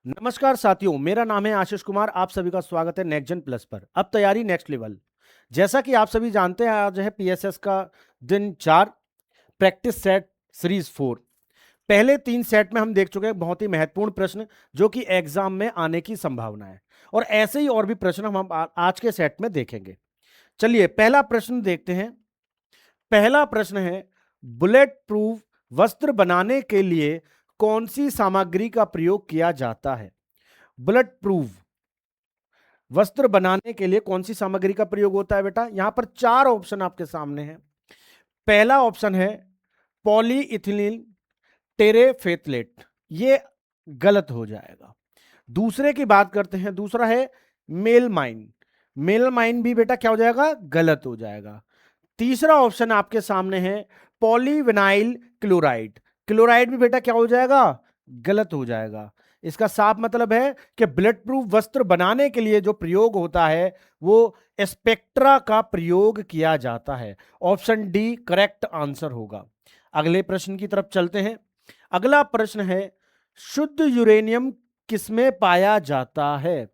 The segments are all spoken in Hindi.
नमस्कार साथियों, मेरा नाम है आशीष कुमार। आप सभी का स्वागत है नेक्स्ट जन प्लस पर। अब तैयारी नेक्स्ट लेवल। जैसा कि आप सभी जानते हैं, आज है पीएसएस का दिन 4, प्रैक्टिस सेट सीरीज 4। पहले 3 सेट में हम देख चुके हैं बहुत ही महत्वपूर्ण प्रश्न जो कि एग्जाम में आने की संभावना है, और ऐसे ही और भी प्रश्न हम आज के सेट में देखेंगे। चलिए पहला प्रश्न देखते हैं। पहला प्रश्न है, बुलेट प्रूफ वस्त्र बनाने के लिए कौन सी सामग्री का प्रयोग किया जाता है? बुलेट प्रूफ वस्त्र बनाने के लिए कौन सी सामग्री का प्रयोग होता है बेटा? यहां पर 4 ऑप्शन आपके सामने हैं। पहला ऑप्शन है पॉलीइथिलीन टेरेफेथलेट, ये गलत हो जाएगा। दूसरे की बात करते हैं, दूसरा है मेलमाइन। मेलमाइन भी बेटा क्या हो जाएगा? गलत हो जाएगा। तीसरा ऑप्शन आपके सामने है पॉलीविनाइल क्लोराइड। क्लोराइड भी बेटा क्या हो जाएगा? गलत हो जाएगा। इसका साफ मतलब है कि बुलेट प्रूफ वस्त्र बनाने के लिए जो प्रयोग होता है वो स्पेक्ट्रा का प्रयोग किया जाता है। ऑप्शन डी करेक्ट आंसर होगा। अगले प्रश्न की तरफ चलते हैं। अगला प्रश्न है, शुद्ध यूरेनियम किसमें पाया जाता है?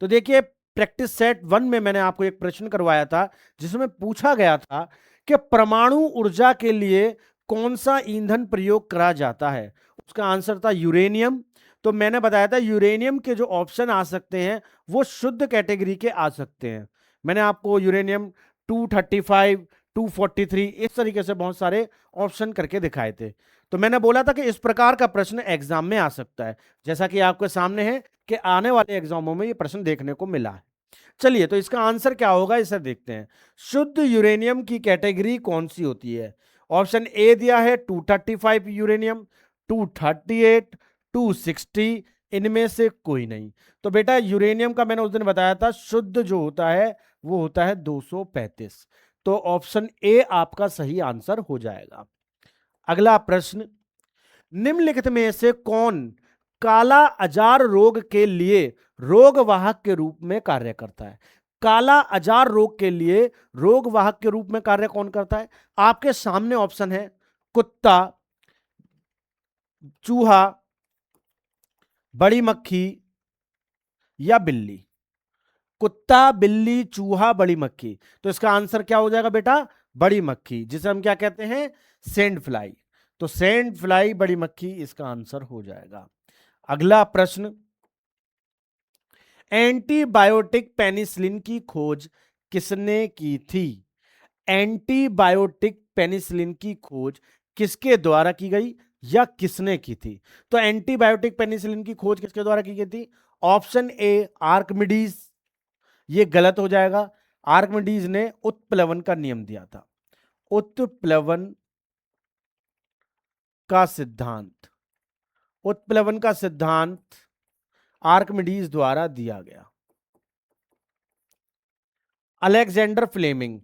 तो देखिए, प्रैक्टिस सेट 1 में मैंने आपको एक प्रश्न करवाया था जिसमें पूछा गया था कि परमाणु ऊर्जा के लिए कौन सा ईंधन प्रयोग करा जाता है। उसका आंसर था यूरेनियम। तो मैंने बताया था यूरेनियम के जो ऑप्शन आ सकते हैं वो शुद्ध कैटेगरी के आ सकते हैं। मैंने आपको यूरेनियम 235, 243 इस तरीके से बहुत सारे ऑप्शन करके दिखाए थे। तो मैंने बोला था कि इस प्रकार का प्रश्न एग्जाम में आ सकता है, जैसा कि आपके सामने है कि आने वाले एग्जामों में ये प्रश्न देखने को मिला है। चलिए, तो इसका आंसर क्या होगा इसे देखते हैं। शुद्ध यूरेनियम की कैटेगरी कौन सी होती है? ऑप्शन ए दिया है 235 यूरेनियम, 238, 260, इनमें से कोई नहीं। तो बेटा यूरेनियम का मैंने उस दिन बताया था शुद्ध जो होता है वो होता है 235। तो ऑप्शन ए आपका सही आंसर हो जाएगा। अगला प्रश्न, निम्नलिखित में से कौन काला अजार रोग के लिए रोगवाहक के रूप में कार्य करता है? काला अजार रोग के लिए रोगवाहक के रूप में कार्य कौन करता है? आपके सामने ऑप्शन है कुत्ता, चूहा, बड़ी मक्खी या बिल्ली। कुत्ता, बिल्ली, चूहा, बड़ी मक्खी। तो इसका आंसर क्या हो जाएगा बेटा? बड़ी मक्खी, जिसे हम क्या कहते हैं? Sand fly. तो सैंड फ्लाई, बड़ी मक्खी इसका आंसर हो जाएगा। अगला प्रश्न, एंटीबायोटिक पेनिसिलिन की खोज किसने की थी? एंटीबायोटिक पेनिसिलिन की खोज किसके द्वारा की गई या किसने की थी? तो एंटीबायोटिक पेनिसिलिन की खोज किसके द्वारा की गई थी? ऑप्शन ए आर्किमिडीज, ये गलत हो जाएगा। आर्किमिडीज ने उत्प्लवन का नियम दिया था। उत्प्लवन का सिद्धांत, उत्प्लवन का सिद्धांत आर्किमिडीज द्वारा दिया गया। अलेक्जेंडर फ्लेमिंग,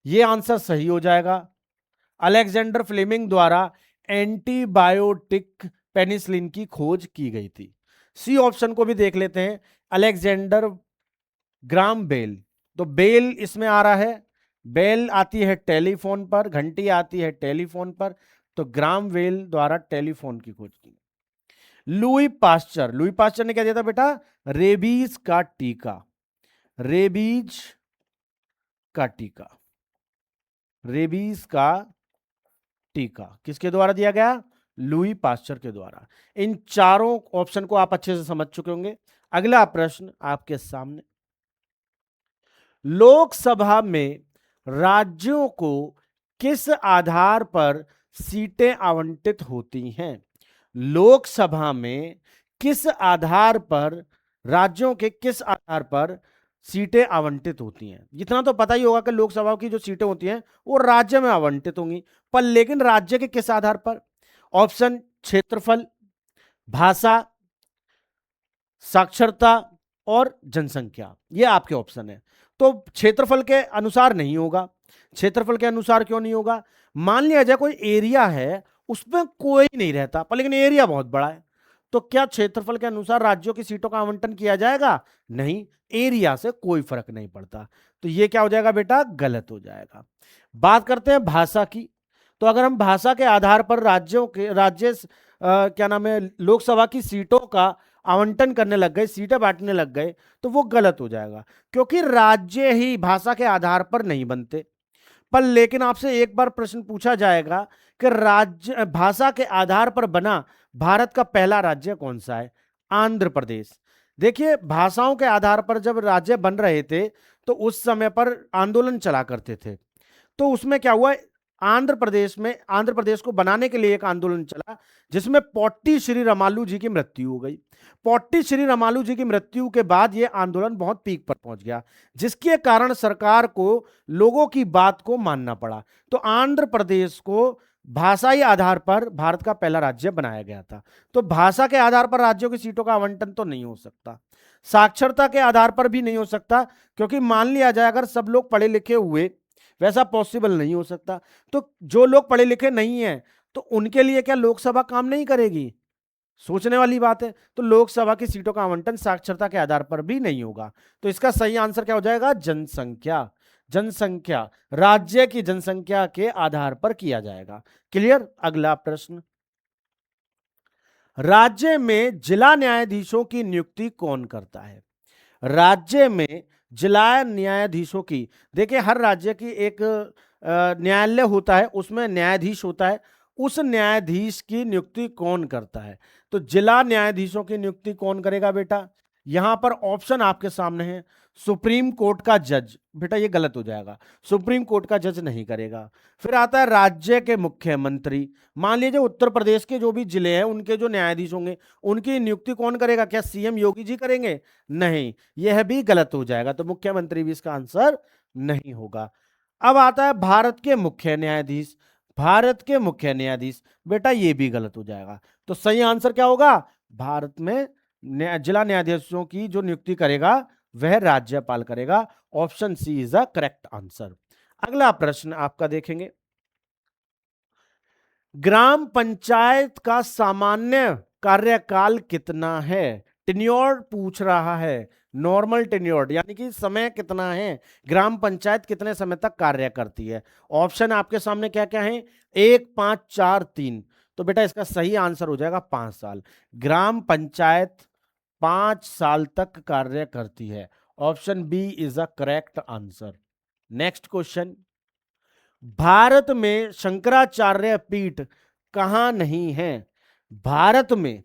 ये आंसर सही हो जाएगा। अलेक्जेंडर फ्लेमिंग द्वारा एंटीबायोटिक पेनिसिलिन की खोज की गई थी। सी ऑप्शन को भी देख लेते हैं, अलेक्जेंडर ग्राम बेल। तो बेल इसमें आ रहा है, बेल आती है टेलीफोन पर, घंटी आती है टेलीफोन पर, तो ग्राम बेल द्वारा टेलीफोन की खोज की। लुई पास्चर, लुई पास्चर ने क्या दिया था बेटा? रेबीज का टीका। रेबीज का टीका, रेबीज का टीका किसके द्वारा दिया गया? लुई पास्चर के द्वारा। इन चारों ऑप्शन को आप अच्छे से समझ चुके होंगे। अगला प्रश्न आपके सामने, लोकसभा में राज्यों को किस आधार पर सीटें आवंटित होती हैं? लोकसभा में किस आधार पर, राज्यों के किस आधार पर सीटें आवंटित होती हैं? इतना तो पता ही होगा कि लोकसभा की जो सीटें होती हैं वो राज्य में आवंटित होंगी, पर लेकिन राज्य के किस आधार पर? ऑप्शन क्षेत्रफल, भाषा, साक्षरता और जनसंख्या, ये आपके ऑप्शन है। तो क्षेत्रफल के अनुसार नहीं होगा। क्षेत्रफल के अनुसार क्यों नहीं होगा? मान लिया जाए कोई एरिया है, उसमें कोई नहीं रहता पर लेकिन एरिया बहुत बड़ा है, तो क्या क्षेत्रफल के अनुसार राज्यों की सीटों का आवंटन किया जाएगा? नहीं, एरिया से कोई फर्क नहीं पड़ता। तो ये क्या हो जाएगा बेटा? गलत हो जाएगा। बात करते हैं भाषा की। तो अगर हम भाषा के आधार पर राज्यों के क्या नाम है, लोकसभा की सीटों का आवंटन करने लग गए, सीटें बांटने लग गए, तो वो गलत हो जाएगा, क्योंकि राज्य ही भाषा के आधार पर नहीं बनते। पर लेकिन आपसे एक बार प्रश्न पूछा जाएगा कि राज्य भाषा के आधार पर बना भारत का पहला राज्य कौन सा है? आंध्र प्रदेश। देखिए, भाषाओं के आधार पर जब राज्य बन रहे थे तो उस समय पर आंदोलन चला करते थे। तो उसमें क्या हुआ, आंध्र प्रदेश को बनाने के लिए एक आंदोलन चला, जिसमें पोट्टी श्री रामालू जी की मृत्यु हो गई। पोट्टी श्री रामालू जी की मृत्यु के बाद यह आंदोलन बहुत पीक पर पहुंच गया, जिसके कारण सरकार को लोगों की बात को मानना पड़ा। तो आंध्र प्रदेश को भाषाई आधार पर भारत का पहला राज्य बनाया गया था। तो भाषा के आधार पर राज्यों की सीटों का आवंटन तो नहीं हो सकता, साक्षरता के आधार पर भी नहीं हो सकता, क्योंकि मान लिया जाए अगर सब लोग पढ़े लिखे हुए, वैसा पॉसिबल नहीं हो सकता। तो जो लोग पढ़े लिखे नहीं हैं तो उनके लिए क्या लोकसभा काम नहीं करेगी? सोचने वाली बात है। तो लोकसभा की सीटों का आवंटन साक्षरता के आधार पर भी नहीं होगा। तो इसका सही आंसर क्या हो जाएगा? जनसंख्या। जनसंख्या, राज्य की जनसंख्या के आधार पर किया जाएगा। क्लियर? अगला प्रश्न, राज्य में जिला न्यायाधीशों की नियुक्ति कौन करता है? राज्य में जिला न्यायाधीशों की, देखिए हर राज्य की एक न्यायालय होता है, उसमें न्यायाधीश होता है, उस न्यायाधीश की नियुक्ति कौन करता है? तो जिला न्यायाधीशों की नियुक्ति कौन करेगा बेटा? यहां पर ऑप्शन आपके सामने है, सुप्रीम कोर्ट का जज। बेटा ये गलत हो जाएगा, सुप्रीम कोर्ट का जज नहीं करेगा। फिर आता है राज्य के मुख्यमंत्री। मान लीजिए उत्तर प्रदेश के जो भी जिले हैं उनके जो न्यायाधीश होंगे उनकी नियुक्ति कौन करेगा? क्या सीएम योगी जी करेंगे? नहीं, यह भी गलत हो जाएगा। तो मुख्यमंत्री भी इसका आंसर नहीं होगा। अब आता है भारत के मुख्य न्यायाधीश। भारत के मुख्य न्यायाधीश, बेटा ये भी गलत हो जाएगा। तो सही आंसर क्या होगा? भारत में जिला न्यायाधीशों की जो नियुक्ति करेगा वह राज्यपाल करेगा। Option C is the correct answer. अगला प्रश्न आपका देखेंगे, ग्राम पंचायत का सामान्य कार्यकाल कितना है? टेन्योर पूछ रहा है, नॉर्मल टेन्योर यानी कि समय कितना है, ग्राम पंचायत कितने समय तक कार्य करती है। ऑप्शन आपके सामने क्या क्या है? 1, 5, 4, 3। तो बेटा इसका सही आंसर हो जाएगा 5 साल। ग्राम पंचायत 5 साल तक कार्य करती है। Option B is a correct answer. Next question, Bharat में शंकराचार्य पीठ कहां नहीं है? भारत में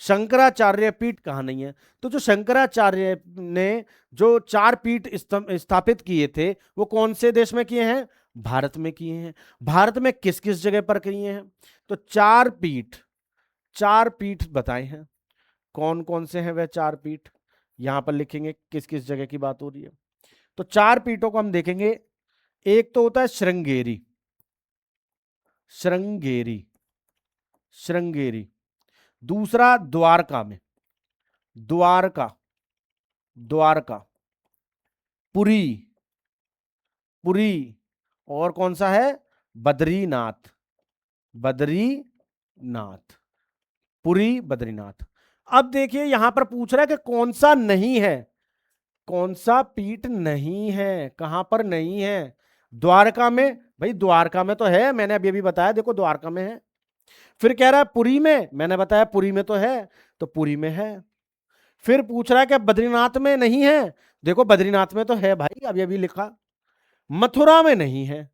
शंकराचार्य पीठ कहां नहीं है? तो जो शंकराचार्य ने जो 4 पीठ स्थापित किए थे वो कौन से देश में किए हैं? भारत में किए हैं। भारत में किस किस जगह पर किए हैं? तो 4 पीठ बताए हैं। कौन कौन से हैं वह 4 पीठ? यहां पर लिखेंगे किस किस जगह की बात हो रही है। तो 4 पीठों को हम देखेंगे। एक तो होता है श्रृंगेरी, श्रृंगेरी, श्रृंगेरी। दूसरा द्वारका में, द्वारका, द्वारका। पुरी, पुरी। और कौन सा है? बद्रीनाथ, बद्रीनाथ। पुरी, बद्रीनाथ। अब देखिए यहां पर पूछ रहा है कि कौन सा नहीं है, कौन सा पीठ नहीं है, कहां पर नहीं है? द्वारका में, भाई द्वारका में तो है, मैंने अभी अभी बताया, देखो द्वारका में है। फिर कह रहा है पुरी में, मैंने बताया पुरी में तो है, तो पुरी में है। फिर पूछ रहा है कि बद्रीनाथ में नहीं है, देखो बद्रीनाथ में तो है भाई, अभी अभी लिखा। मथुरा में नहीं है,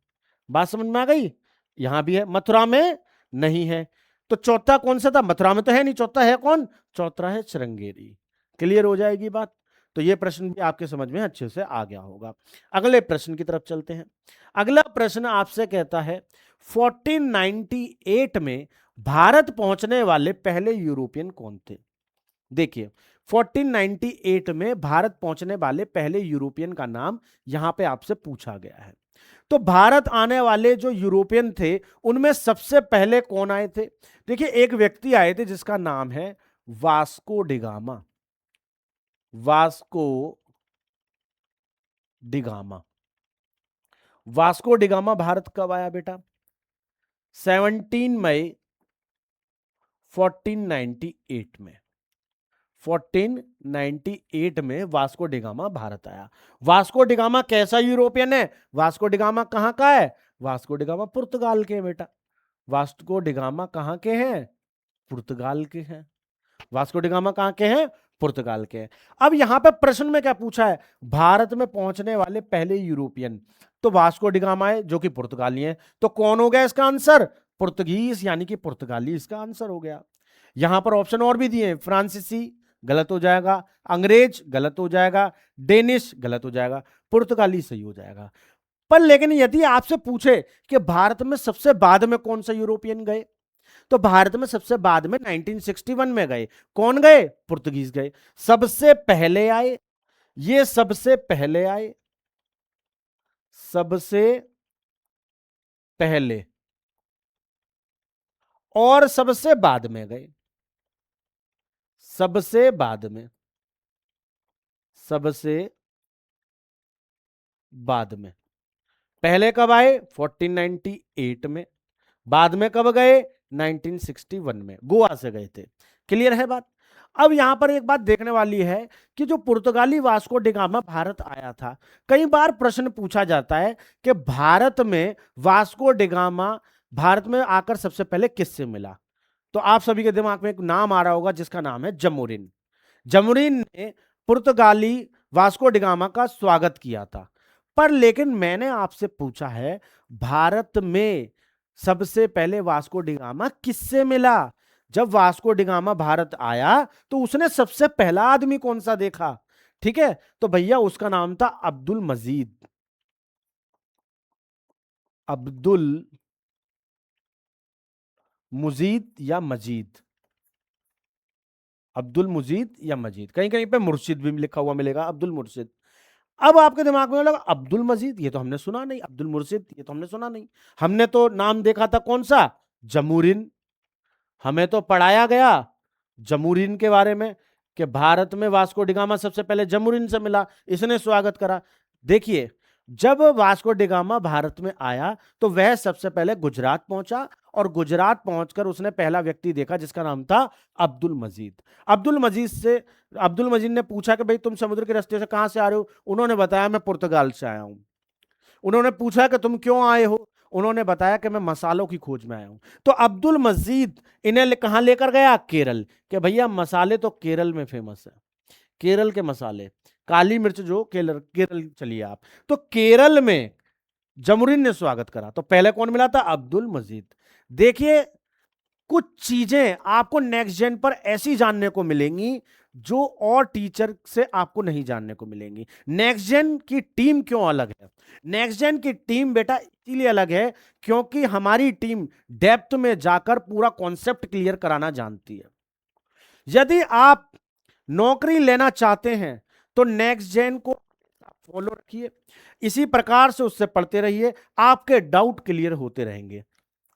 बात समझ में आ गई? यहां भी है, मथुरा में नहीं है। तो चौथा कौन सा था? मथुरा में तो है नहीं, चौथा है कौन? चौथा है श्रृंगेरी। क्लियर हो जाएगी बात। तो ये प्रश्न भी आपके समझ में अच्छे से आ गया होगा। अगले प्रश्न की तरफ चलते हैं। अगला प्रश्न आपसे कहता है 1498 में भारत पहुंचने वाले पहले यूरोपियन कौन थे? देखिए 1498 में भारत पहुंचने वाले पहले यूरोपियन का नाम यहां पे आपसे पूछा गया है। तो भारत आने वाले जो यूरोपियन थे उनमें सबसे पहले कौन आए थे? देखिए एक व्यक्ति आए थे जिसका नाम है Vasco da Gama. Vasco da Gama. Vasco da Gama Bharat कब आया बेटा? 17 मई 1498 में। 1498 में वास्को डिगामा भारत आया। वास्को डिगामा कैसा यूरोपियन है? वास्को डिगामा कहां का है? वास्को डिगामा पुर्तगाल के हैं बेटा। वास्को डिगामा कहां के हैं? पुर्तगाल के हैं। वास्को डी गामा कहां के हैं? पुर्तगाल के हैं। अब यहां पे प्रश्न में क्या पूछा है? भारत में पहुंचने वाले पहले यूरोपियन, तो वास्को डी गामा है जो कि पुर्तगाली है, तो कौन हो गया इसका आंसर? पुर्तगीज यानी कि पुर्तगाली इसका आंसर हो गया। यहां पर ऑप्शन और भी दिए, फ्रांसीसी गलत हो जाएगा, अंग्रेज गलत हो जाएगा, डेनिश गलत हो जाएगा, पुर्तगाली सही हो जाएगा। पर लेकिन यदि आपसे पूछे कि भारत में सबसे बाद में कौन सा यूरोपियन गए, तो भारत में सबसे बाद में 1961 में गए। कौन गए? पुर्तगीज गए। सबसे पहले आए, ये सबसे पहले आए, सबसे पहले, और सबसे बाद में गए, सबसे बाद में, सबसे बाद में। पहले कब आए? 1498 में। बाद में कब गए? 1961 में, गोवा से गए थे। क्लियर है बात? अब यहां पर एक बात देखने वाली है कि जो पुर्तगाली वास्को डी गामा भारत आया था, कई बार प्रश्न पूछा जाता है कि भारत में वास्को डी गामा भारत में आकर सबसे पहले किससे मिला? तो आप सभी के दिमाग में एक नाम आ रहा होगा जिसका नाम है जमोरिन। जमोरिन ने पुर्तगाली वास्को डी गामा का स्वागत किया था। पर लेकिन मैंने आपसे पूछा है, भारत में सबसे पहले वास्को डी गामा किससे मिला? जब वास्को डी गामा भारत आया तो उसने सबसे पहला आदमी कौन सा देखा? ठीक है, तो भैया उसका नाम था अब्दुल मजीद, अब्दुल मुजीद या मजीद, अब्दुल मुजीद या मजीद, कहीं कहीं पे मुर्शिद भी लिखा हुआ मिलेगा, अब्दुल मुर्शिद। अब आपके दिमाग में लगा अब्दुल मजीद, ये तो हमने सुना नहीं, अब्दुल मुर्शिद ये तो हमने सुना नहीं, हमने तो नाम देखा था कौन सा? जमूरिन। हमें तो पढ़ाया गया जमूरिन के बारे में कि भारत में वास्को डी गामा सबसे पहले जमूरिन से मिला, इसने स्वागत करा। देखिए, जब वास्को डी गामा भारत में आया तो वह सबसे पहले गुजरात पहुंचा, और गुजरात पहुंचकर उसने पहला व्यक्ति देखा जिसका नाम था अब्दुल मजीद। अब्दुल मजीद ने पूछा कि भाई तुम समुद्र के रास्ते से कहां से आ रहे हो? उन्होंने बताया मैं पुर्तगाल से आया हूं। उन्होंने पूछा कि तुम क्यों आए हो? उन्होंने बताया कि मैं मसालों की खोज में आया हूं। तो अब्दुल मजीद इन्हें कहां लेकर गया? केरल। कि भैया मसाले तो केरल में फेमस है, केरल के मसाले, काली मिर्च जो केरल केरल चलिए आप, तो केरल में जमूरिन ने स्वागत करा। तो पहले कौन मिला था? अब्दुल मजीद। देखिए, कुछ चीजें आपको नेक्स्ट जेन पर ऐसी जानने को मिलेंगी जो और टीचर से आपको नहीं जानने को मिलेंगी। नेक्स्ट जेन की टीम क्यों अलग है? नेक्स्ट जेन की टीम बेटा इसीलिए अलग है क्योंकि हमारी टीम डेप्थ में जाकर पूरा कॉन्सेप्ट क्लियर कराना जानती है। यदि आप नौकरी लेना चाहते हैं तो नेक्स्ट जेन को फॉलो रखिए, इसी प्रकार से उससे पढ़ते रहिए, आपके डाउट क्लियर होते रहेंगे।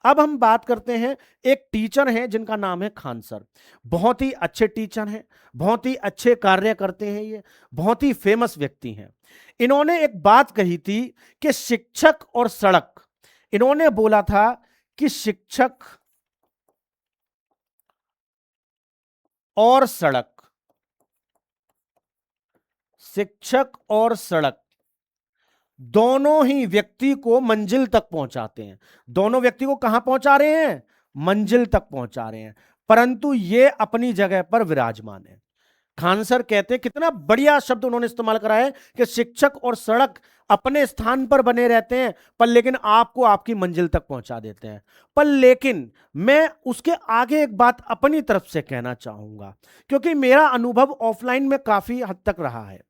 अब हम बात करते हैं, एक टीचर हैं जिनका नाम है खान सर। बहुत ही अच्छे टीचर हैं, बहुत ही अच्छे कार्य करते हैं, ये बहुत ही फेमस व्यक्ति हैं। इन्होंने एक बात कही थी कि शिक्षक और सड़क, इन्होंने बोला था कि शिक्षक और सड़क, शिक्षक और सड़क दोनों ही व्यक्ति को मंजिल तक पहुंचाते हैं। दोनों व्यक्ति को कहां पहुंचा रहे हैं? मंजिल तक पहुंचा रहे हैं, परंतु ये अपनी जगह पर विराजमान है। खान सर कहते हैं, कितना बढ़िया शब्द उन्होंने इस्तेमाल करा है कि शिक्षक और सड़क अपने स्थान पर बने रहते हैं पर लेकिन आपको आपकी मंजिल तक पहुंचा देते हैं। पर लेकिन मैं उसके आगे एक बात अपनी तरफ से कहना चाहूंगा, क्योंकि मेरा अनुभव ऑफलाइन में काफी हद तक रहा है।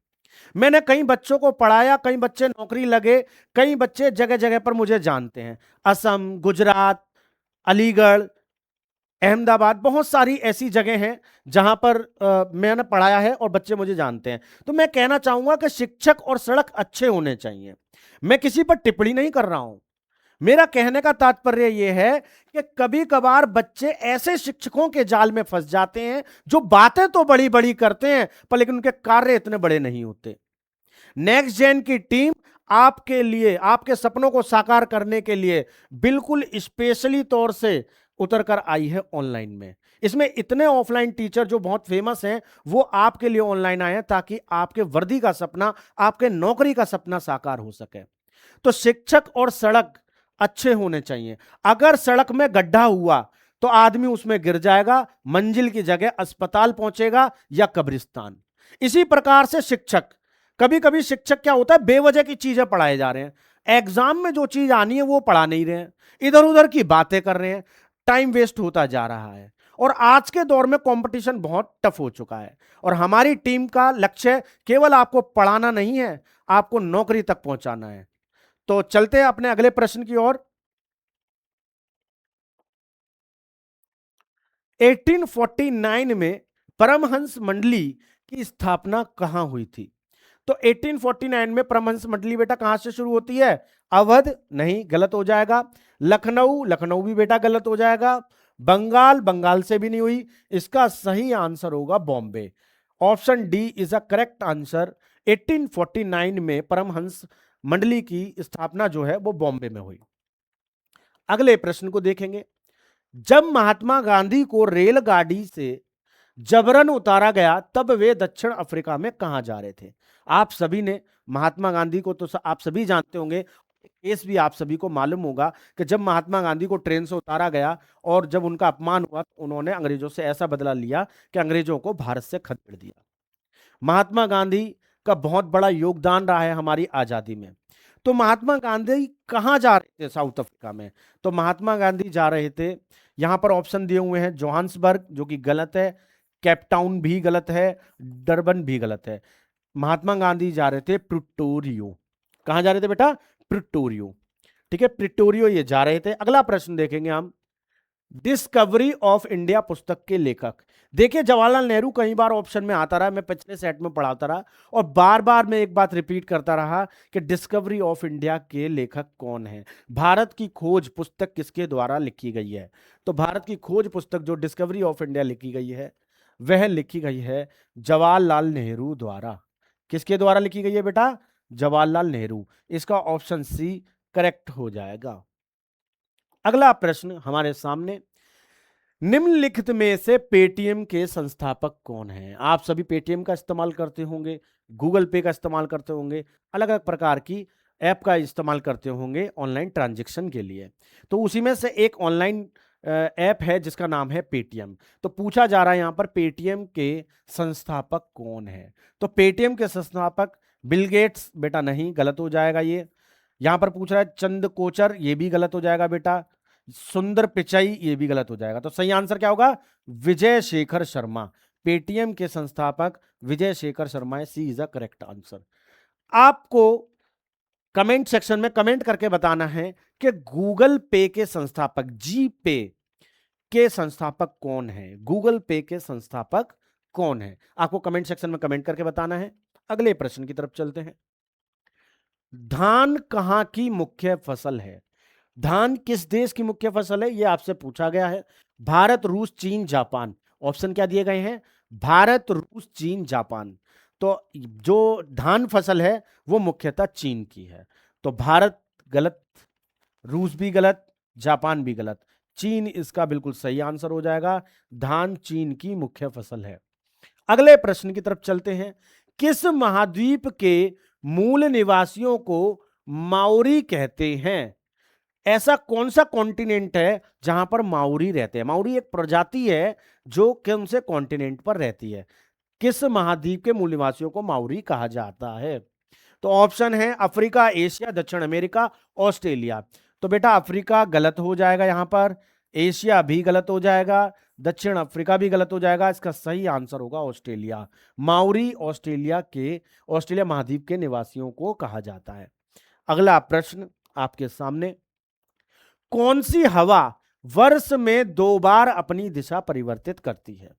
मैंने कई बच्चों को पढ़ाया, कई बच्चे नौकरी लगे, कई बच्चे जगह जगह पर मुझे जानते हैं। असम, गुजरात, अलीगढ़, अहमदाबाद, बहुत सारी ऐसी जगह हैं जहां पर मैंने पढ़ाया है और बच्चे मुझे जानते हैं। तो मैं कहना चाहूंगा कि शिक्षक और सड़क अच्छे होने चाहिए। मैं किसी पर टिप्पणी नहीं कर रहा हूं, मेरा कहने का तात्पर्य यह है कि कभी कभार बच्चे ऐसे शिक्षकों के जाल में फंस जाते हैं जो बातें तो बड़ी बड़ी करते हैं पर लेकिन उनके कार्य इतने बड़े नहीं होते। नेक्स्ट जेन की टीम आपके लिए, आपके सपनों को साकार करने के लिए बिल्कुल स्पेशली तौर से उतर कर आई है ऑनलाइन में। इसमें इतने ऑफलाइन टीचर जो बहुत फेमस हैं वो आपके लिए ऑनलाइन आए हैं ताकि आपके वर्दी का सपना, आपके नौकरी का सपना साकार हो सके। तो शिक्षक और सड़क अच्छे होने चाहिए। अगर सड़क में गड्ढा हुआ तो आदमी उसमें गिर जाएगा, मंजिल की जगह अस्पताल पहुंचेगा या कब्रिस्तान। इसी प्रकार से शिक्षक, कभी कभी शिक्षक क्या होता है, बेवजह की चीजें पढ़ाए जा रहे हैं, एग्जाम में जो चीज आनी है वो पढ़ा नहीं रहे हैं, इधर उधर की बातें कर रहे हैं, टाइम वेस्ट होता जा रहा है। और आज के दौर में कंपटीशन बहुत टफ हो चुका है और हमारी टीम का लक्ष्य केवल आपको पढ़ाना नहीं है, आपको नौकरी तक पहुंचाना है। तो चलते हैं अपने अगले प्रश्न की ओर। 1849 में परमहंस मंडली की स्थापना कहां हुई थी? तो 1849 में परमहंस मंडली बेटा कहां से शुरू होती है? अवध नहीं, गलत हो जाएगा। लखनऊ, लखनऊ भी बेटा गलत हो जाएगा। बंगाल, बंगाल से भी नहीं हुई। इसका सही आंसर होगा Bombay. Option D is a correct answer. 1849 में परमहंस मंडली की स्थापना जो है वो बॉम्बे में हुई। अगले प्रश्न को देखेंगे। जब महात्मा गांधी को रेलगाड़ी से जबरन उतारा गया तब वे दक्षिण अफ्रीका में कहां जा रहे थे? आप सभी ने महात्मा गांधी को तो आप सभी जानते होंगे, केस भी आप सभी को मालूम होगा कि जब महात्मा गांधी को ट्रेन से उतारा गया और जब उनका अपमान हुआ तो उन्होंने अंग्रेजों से ऐसा बदला लिया कि अंग्रेजों को भारत से खदेड़ दिया। महात्मा गांधी का बहुत बड़ा योगदान रहा है हमारी आजादी में। तो महात्मा गांधी कहां जा रहे थे साउथ अफ्रीका में? तो महात्मा गांधी जा रहे थे, यहां पर ऑप्शन दिए हुए हैं, जोहान्सबर्ग जो कि गलत है, केपटाउन भी गलत है, डरबन भी गलत है। महात्मा गांधी जा रहे थे प्रिटोरियो। कहां जा रहे थे बेटा? प्रिटोरियो। ठीक है, प्रिटोरियो ये जा रहे थे। अगला प्रश्न देखेंगे हम। डिस्कवरी ऑफ इंडिया पुस्तक के लेखक। देखिए जवाहरलाल नेहरू कई बार ऑप्शन में आता रहा, मैं पिछले सेट में पढ़ाता रहा और बार बार मैं एक बात रिपीट करता रहा कि डिस्कवरी ऑफ इंडिया के लेखक कौन है, भारत की खोज पुस्तक किसके द्वारा लिखी गई है? तो भारत की खोज पुस्तक जो डिस्कवरी ऑफ इंडिया लिखी गई है वह लिखी गई है जवाहरलाल नेहरू द्वारा। किसके द्वारा लिखी गई है बेटा? जवाहरलाल नेहरू। इसका ऑप्शन सी करेक्ट हो जाएगा। अगला प्रश्न हमारे सामने। निम्नलिखित में से पेटीएम के संस्थापक कौन हैं? आप सभी पेटीएम का इस्तेमाल करते होंगे, गूगल पे का इस्तेमाल करते होंगे, अलग अलग प्रकार की ऐप का इस्तेमाल करते होंगे ऑनलाइन ट्रांजैक्शन के लिए। तो उसी में से एक ऑनलाइन ऐप है जिसका नाम है पेटीएम। तो पूछा जा रहा है यहां पर पेटीएम के संस्थापक कौन है? तो पेटीएम के संस्थापक बिल गेट्स बेटा नहीं, गलत हो जाएगा ये। यहां पर पूछ रहा है चंद कोचर, ये भी गलत हो जाएगा बेटा। सुंदर पिचाई, ये भी गलत हो जाएगा। तो सही आंसर क्या होगा? विजय शेखर शर्मा। पेटीएम के संस्थापक विजय शेखर शर्मा है। सी इज अ करेक्ट आंसर। आपको कमेंट सेक्शन में कमेंट करके बताना है कि गूगल पे के संस्थापक, जी पे के संस्थापक कौन है? गूगल पे के संस्थापक कौन है? आपको कमेंट सेक्शन में कमेंट करके बताना है। अगले प्रश्न की तरफ चलते हैं। धान कहां की मुख्य फसल है? धान किस देश की मुख्य फसल है यह आपसे पूछा गया है। भारत, रूस, चीन, जापान। ऑप्शन क्या दिए गए हैं? भारत, रूस, चीन, जापान। तो जो धान फसल है वो मुख्यतः चीन की है। तो भारत गलत, रूस भी गलत, जापान भी गलत, चीन इसका बिल्कुल सही आंसर हो जाएगा। धान चीन की मुख्य फसल है। अगले प्रश्न की तरफ चलते हैं। किस महाद्वीप के मूल निवासियों को माओरी कहते हैं? ऐसा कौन सा कॉन्टिनेंट है जहां पर माओरी रहते हैं? माओरी एक प्रजाति है जो कौन से कॉन्टिनेंट पर रहती है? किस महाद्वीप के मूल निवासियों को माओरी कहा जाता है? तो ऑप्शन है अफ्रीका, एशिया, दक्षिण अमेरिका, ऑस्ट्रेलिया। तो बेटा अफ्रीका गलत हो जाएगा, यहां पर एशिया भी गलत हो जाएगा, दक्षिण अफ्रीका भी गलत हो जाएगा। इसका सही आंसर होगा ऑस्ट्रेलिया। माओरी ऑस्ट्रेलिया महाद्वीप के निवासियों को कहा जाता है। अगला प्रश्न आपके सामने। कौन सी हवा वर्ष में 2 बार अपनी दिशा परिवर्तित करती है?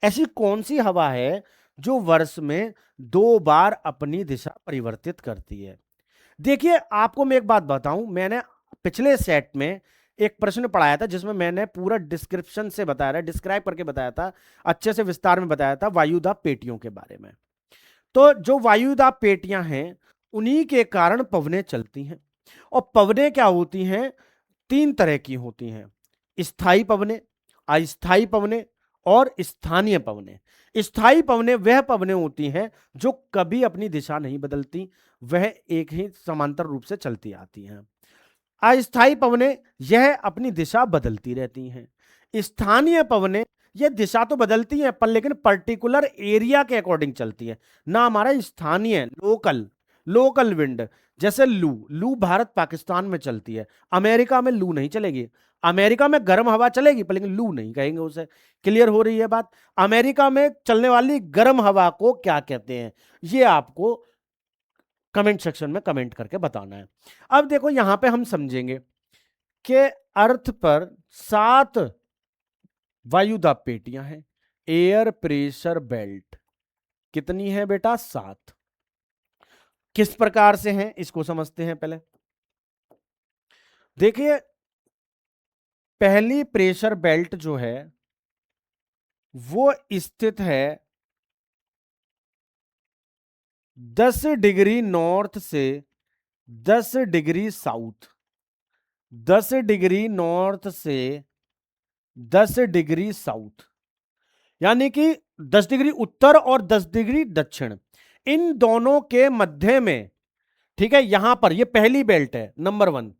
ऐसी कौन सी हवा है जो वर्ष में 2 बार अपनी दिशा परिवर्तित करती है? देखिए आपको मैं एक बात बताऊं, मैंने पिछले सेट में एक प्रश्न पढ़ाया था जिसमें मैंने पूरा डिस्क्रिप्शन से बताया था, डिस्क्राइब करके बताया था, अच्छे से विस्तार में बताया था वायुदाब पेटियों के बारे में। तो जो वायुदाब पेटियां हैं उन्हीं के कारण पवनें चलती हैं। और पवनें क्या होती हैं? 3 तरह की होती हैं, स्थायी पवनें, अस्थायी पवनें और स्थानीय पवनें। स्थायी पवनें वह पवनें होती हैं जो कभी अपनी दिशा नहीं बदलती, वह एक ही समांतर रूप से चलती आती हैं। अस्थायी पवनें यह अपनी दिशा बदलती रहती हैं। स्थानीय पवनें ये दिशा तो बदलती हैं पर लेकिन पर्टिकुलर एरिया के अकॉर्डिंग चलती है ना, हमारा स्थानीय लोकल लोकल विंड। जैसे लू, लू भारत पाकिस्तान में चलती है, अमेरिका में लू नहीं चलेगी। अमेरिका में गर्म हवा चलेगी पर लेकिन लू नहीं कहेंगे उसे। क्लियर हो रही है बात? अमेरिका में चलने वाली गर्म हवा को क्या कहते हैं, ये आपको कमेंट सेक्शन में कमेंट करके बताना है। अब देखो यहां पे हम समझेंगे कि अर्थ पर 7 वायुदाब पेटियां हैं, एयर प्रेशर बेल्ट कितनी है बेटा? 7। किस प्रकार से हैं इसको समझते हैं पहले। देखिए पहली प्रेशर बेल्ट जो है वो स्थित है 10 डिग्री नॉर्थ से 10 डिग्री साउथ, 10 डिग्री नॉर्थ से 10 डिग्री साउथ, यानी कि 10 डिग्री उत्तर और 10 डिग्री दक्षिण, इन दोनों के मध्य में। ठीक है, यहां पर ये पहली बेल्ट है, नंबर 1।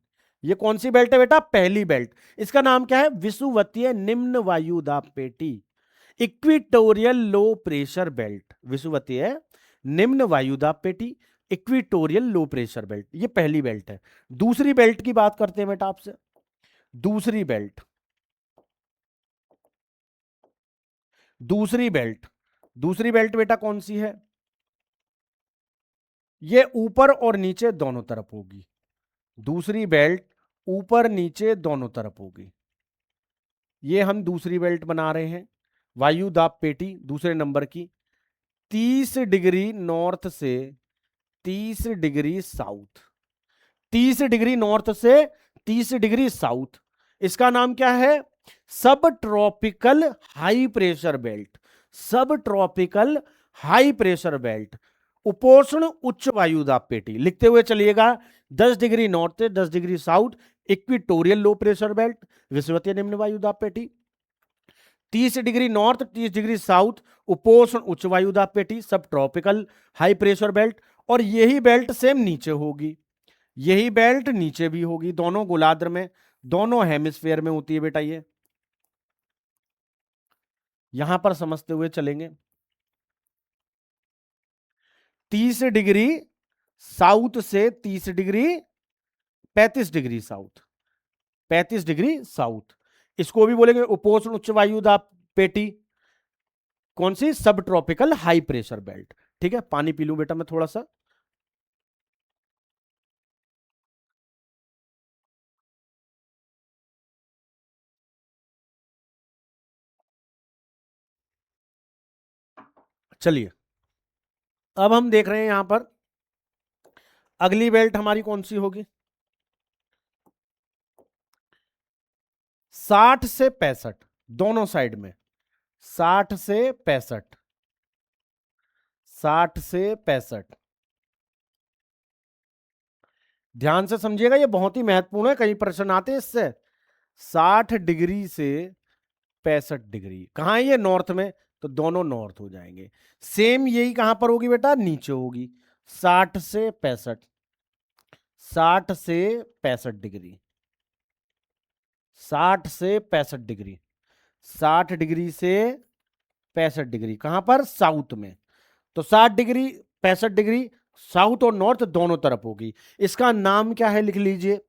ये कौन सी बेल्ट है बेटा? पहली बेल्ट। इसका नाम क्या है? विषुवतीय निम्न वायुदाब पेटी, इक्विटोरियल लो प्रेशर बेल्ट। विषुवतीय निम्न वायुदाब पेटी, इक्विटोरियल लो प्रेशर बेल्ट, ये पहली बेल्ट है। दूसरी बेल्ट की बात करते हैं बेटा आपसे। दूसरी बेल्ट, दूसरी बेल्ट, दूसरी बेल्ट बेटा कौन सी है? ये ऊपर और नीचे दोनों तरफ होगी। दूसरी बेल्ट ऊपर नीचे दोनों तरफ होगी। ये हम दूसरी बेल्ट बना रहे हैं, वायुदाब पेटी दूसरे नंबर की, 30 डिग्री नॉर्थ से 30 डिग्री साउथ, 30 डिग्री नॉर्थ से 30 डिग्री साउथ। इसका नाम क्या है? सब ट्रॉपिकल हाई प्रेशर बेल्ट, सब ट्रॉपिकल हाई प्रेशर बेल्ट, उपोष्ण उच्च वायुदाब पेटी। लिखते हुए चलिएगा, 10 डिग्री नॉर्थ से 10 degree south, equatorial low pressure belt, विषुवतीय निम्न वायुदाब पेटी, 30 डिग्री नॉर्थ 30 डिग्री साउथ, उपोष्ण उच्च वायुदाब पेटी, सब ट्रॉपिकल हाई प्रेशर बेल्ट। और यही बेल्ट सेम नीचे होगी, यही बेल्ट नीचे भी होगी, दोनों गोलार्ध में, दोनों हेमिस्फेयर में होती है बेटा। ये यहां पर समझते हुए चलेंगे। 30 डिग्री साउथ से 30 degree 35 degree south, 35 degree south, इसको भी बोलेंगे उपोष्ण उच्च वायुदाब पेटी। कौन सी? सब ट्रॉपिकल हाई प्रेशर बेल्ट। ठीक है, पानी पी लूं बेटा मैं थोड़ा सा। चलिए अब हम देख रहे हैं यहां पर अगली बेल्ट हमारी कौन सी होगी? 60 से 65 दोनों साइड में, 60 से 65, 60 से 65। ध्यान से समझिएगा, ये बहुत ही महत्वपूर्ण है, कई प्रश्न आते हैं इससे। 60 डिग्री से 65 डिग्री कहां है? ये नॉर्थ में, तो दोनों नॉर्थ हो जाएंगे। सेम यही कहां पर होगी बेटा? नीचे होगी, 60 से 65, 60 से 65 डिग्री, 60 से 65 डिग्री, 60 डिग्री से 65 डिग्री कहां पर? साउथ में। तो 60 डिग्री 65 डिग्री साउथ और नॉर्थ दोनों तरफ होगी। इसका नाम क्या है? लिख लीजिए,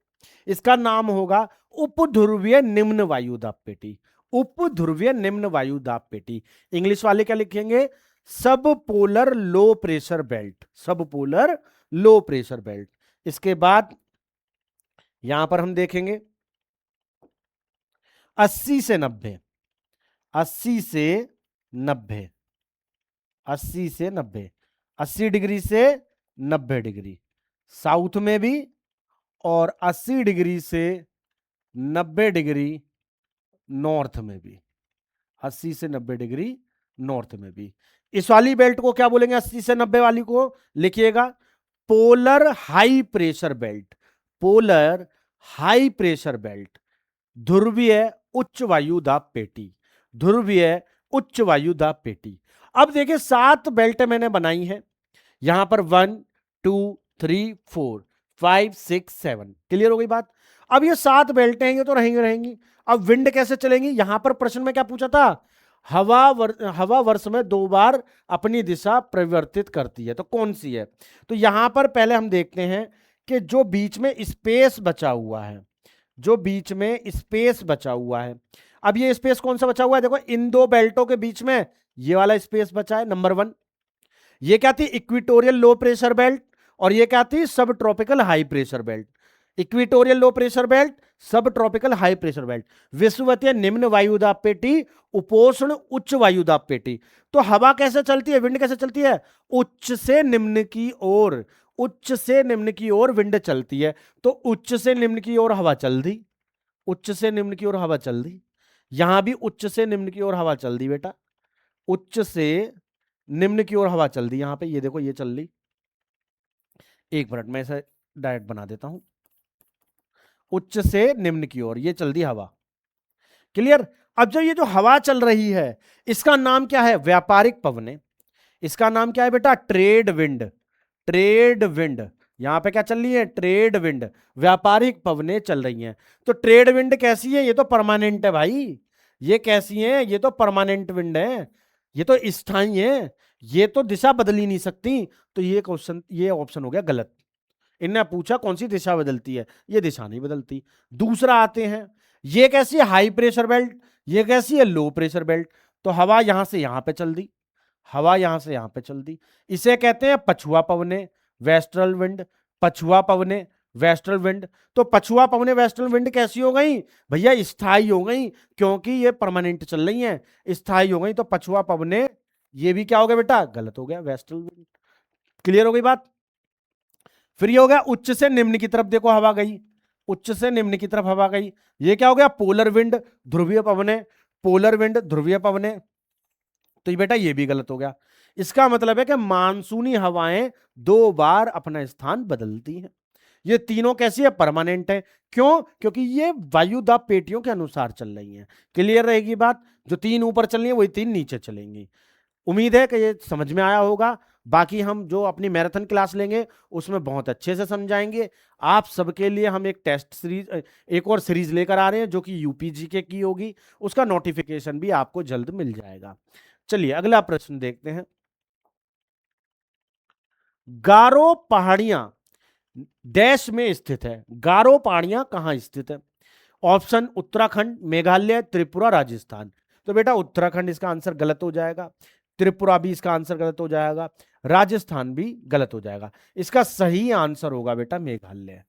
इसका नाम होगा उपध्रुवीय निम्न वायुदाब पेटी, उपध्रुवीय निम्न वायुदाब पेटी। इंग्लिश वाले क्या लिखेंगे? सब पोलर लो प्रेशर बेल्ट, सब पोलर लो प्रेशर बेल्ट। इसके बाद यहां पर हम देखेंगे 80 से 90, 80 से 90, 80 से 90, 80 डिग्री से 90 डिग्री साउथ में भी, और 80 डिग्री से 90 डिग्री नॉर्थ में भी, 80 से 90 डिग्री नॉर्थ में भी। इस वाली बेल्ट को क्या बोलेंगे? 80 से 90 वाली को लिखिएगा polar high pressure belt, polar high pressure belt, ध्रुवीय उच्च वायुदाब पेटी, ध्रुवीय उच्च वायुदाब पेटी। अब देखिए 7 बेल्ट मैंने बनाई है यहां पर, 1 2 3 4 5 6 7। क्लियर हो गई बात? अब ये 7 बेल्टें हैं, ये तो रहेंगी रहेंगी। अब विंड कैसे चलेंगी? यहां पर प्रश्न में क्या पूछा था? हवा वर्ष में 2 बार अपनी दिशा परिवर्तित करती है, तो कौन सी है? तो यहां पर पहले हम देखते हैं कि जो बीच में स्पेस बचा हुआ है, जो बीच में स्पेस बचा हुआ है, अब ये स्पेस कौन सा बचा हुआ है? देखो इन 2 बेल्टों के बीच में ये वाला स्पेस बचा है, नंबर 1। ये क्या थी? इक्वेटोरियल लो प्रेशर बेल्ट, और ये क्या थी? सब tropical high pressure belt. Equatorial low pressure belt, सब ट्रॉपिकल हाई प्रेशर बेल्ट। विषुवतीय निम्न वायुदाब पेटी, उपोष्ण उच्च वायुदाब पेटी। तो हवा कैसे चलती है, विंड कैसे चलती है? उच्च से निम्न की ओर, उच्च से निम्न की ओर विंड चलती है। तो उच्च से निम्न की ओर हवा चल दी, उच्च से निम्न की ओर हवा चल दी। यहां भी उच्च से निम्न की ओर हवा चल दी बेटा, उच्च से निम्न की ओर हवा चल दी। यहां पे ये देखो ये चल दी। एक मिनट में इसे डायरेक्ट बना देता हूं। उच्च से निम्न की ओर ये चल दी हवा। क्लियर? अब जब ये जो हवा चल रही है इसका नाम क्या है? व्यापारिक पवने। इसका नाम क्या है बेटा? Trade wind. Trade wind. यहां पे क्या चल रही है? ट्रेड विंड, व्यापारिक पवने चल रही हैं। तो ट्रेड विंड कैसी है? ये तो परमानेंट है भाई। ये कैसी है? ये तो परमानेंट विंड है, ये तो स्थायी है, ये तो दिशा बदल ही नहीं सकती। तो ये क्वेश्चन, ये ऑप्शन हो गया गलत। इनने पूछा कौन सी दिशा बदलती है, ये दिशा नहीं बदलती। दूसरा आते हैं, ये कैसी है? High pressure belt. ये कैसी है? लो प्रेशर बेल्ट। तो हवा यहां से यहां पे चल दी, हवा यहां से यहां पे चल दी। इसे कहते हैं पछुआ पवने, वेस्टर्न विंड। पछुआ पवने, वेस्टर्न विंड। तो पछुआ पवने, वेस्टर्न विंड कैसी हो गई भैया? स्थायी हो गई, क्योंकि ये परमानेंट चल रही हैं, स्थायी हो गई। तो पछुआ पवने, ये भी क्या हो गया बेटा? गलत हो गया, वेस्टर्न विंड। क्लियर हो गई बात? फिर ये हो गया उच्च से निम्न की तरफ, देखो हवा गई, उच्च से निम्न की तरफ हवा गई। ये क्या हो गया? पोलर विंड, ध्रुवीय पवने। पोलर विंड, ध्रुवीय पवने। तो ये बेटा ये भी गलत हो गया। इसका मतलब है कि मानसूनी हवाएं 2 बार अपना स्थान बदलती हैं। ये तीनों कैसी है? परमानेंट है। क्यों? क्योंकि ये वायुदाब पेटियों के अनुसार चल रही हैं। क्लियर रहेगी बात? जो 3 ऊपर चल रही है वही 3 नीचे चलेंगी। उम्मीद है कि ये समझ में आया होगा। बाकी हम जो अपनी मैराथन क्लास लेंगे उसमें बहुत अच्छे से समझाएंगे। आप सबके लिए हम एक टेस्ट सीरीज, एक और सीरीज लेकर आ रहे हैं जो कि यूपीजीके की होगी। उसका नोटिफिकेशन भी आपको जल्द मिल जाएगा। चलिए अगला प्रश्न देखते हैं। गारो पहाड़ियां डैश में स्थित है। गारो पहाड़ियां कहां स्थित है? ऑप्शन उत्तराखंड, मेघालय, त्रिपुरा, राजस्थान। तो बेटा उत्तराखंड इसका आंसर गलत हो जाएगा, त्रिपुरा भी इसका आंसर गलत हो जाएगा, राजस्थान भी गलत हो जाएगा। इसका सही आंसर होगा बेटा मेघालय।